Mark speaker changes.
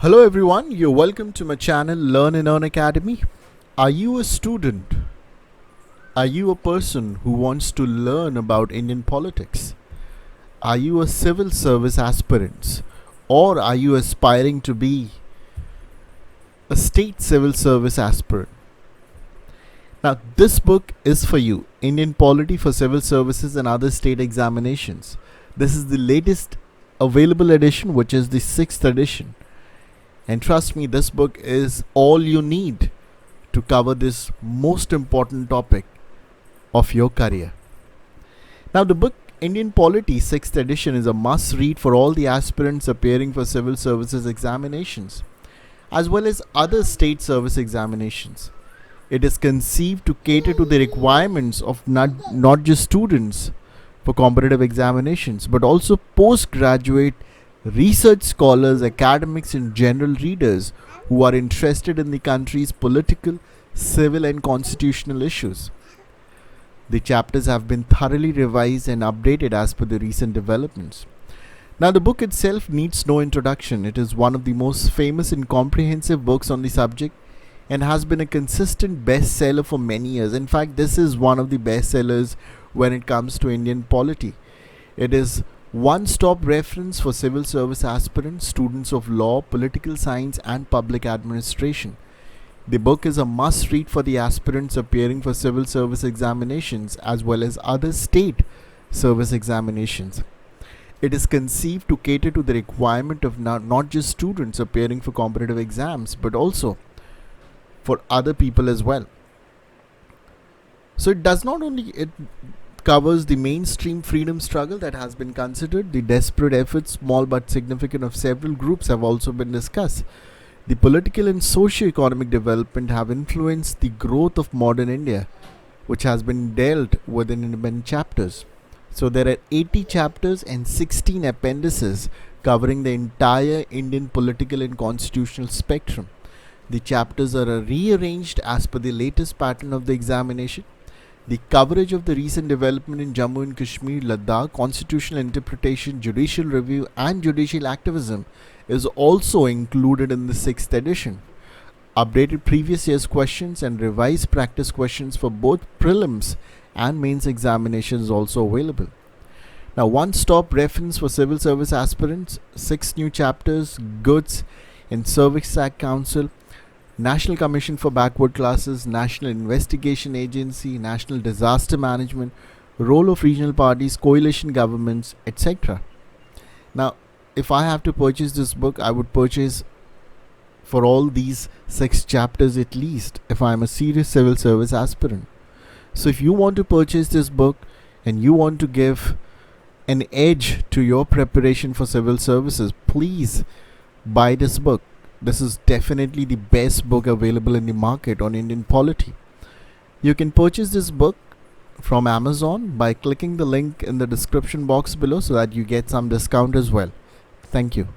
Speaker 1: Hello everyone, you're welcome to my channel Learn and Earn Academy. Are you a student? Are you a person who wants to learn about Indian politics? Are you a civil service aspirant? Or are you aspiring to be a state civil service aspirant? Now, this book is for you, Indian Polity for Civil Services and Other State Examinations. This is the latest available edition, which is the 6th edition. And trust me, this book is all you need to cover this most important topic of your career. Now, the book Indian Polity 6th edition is a must read for all the aspirants appearing for civil services examinations, as well as other state service examinations. It is conceived to cater to the requirements of not just students for competitive examinations, but also postgraduate research scholars, academics, and general readers who are interested in the country's political, civil, and constitutional issues. The chapters have been thoroughly revised and updated as per the recent developments. Now, the book itself needs no introduction. It is one of the most famous and comprehensive books on the subject and has been a consistent bestseller for many years. In fact, this is one of the bestsellers when it comes to Indian polity. It is one-stop reference for civil service aspirants, students of law, political science, and public administration. The book is a must-read for the aspirants appearing for civil service examinations as well as other state service examinations. It is conceived to cater to the requirement of not just students appearing for competitive exams, but also for other people as well. So it covers the mainstream freedom struggle that has been considered. The desperate efforts, small but significant, of several groups have also been discussed. The political and socio-economic development have influenced the growth of modern India, which has been dealt with in many chapters. So there are 80 chapters and 16 appendices covering the entire Indian political and constitutional spectrum. The chapters are rearranged as per the latest pattern of the examination. The coverage of the recent development in Jammu and Kashmir, Ladakh, constitutional interpretation, judicial review, and judicial activism is also included in the 6th edition. Updated previous year's questions and revised practice questions for both prelims and mains examinations is also available. Now, one-stop reference for civil service aspirants, 6 new chapters, goods in Service Act Council, National Commission for Backward Classes, National Investigation Agency, National Disaster Management, role of regional parties, coalition governments, etc. Now, if I have to purchase this book, I would purchase for all these 6 chapters at least if I am a serious civil service aspirant. So if you want to purchase this book and you want to give an edge to your preparation for civil services, please buy this book. This is definitely the best book available in the market on Indian polity. You can purchase this book from Amazon by clicking the link in the description box below so that you get some discount as well. Thank you.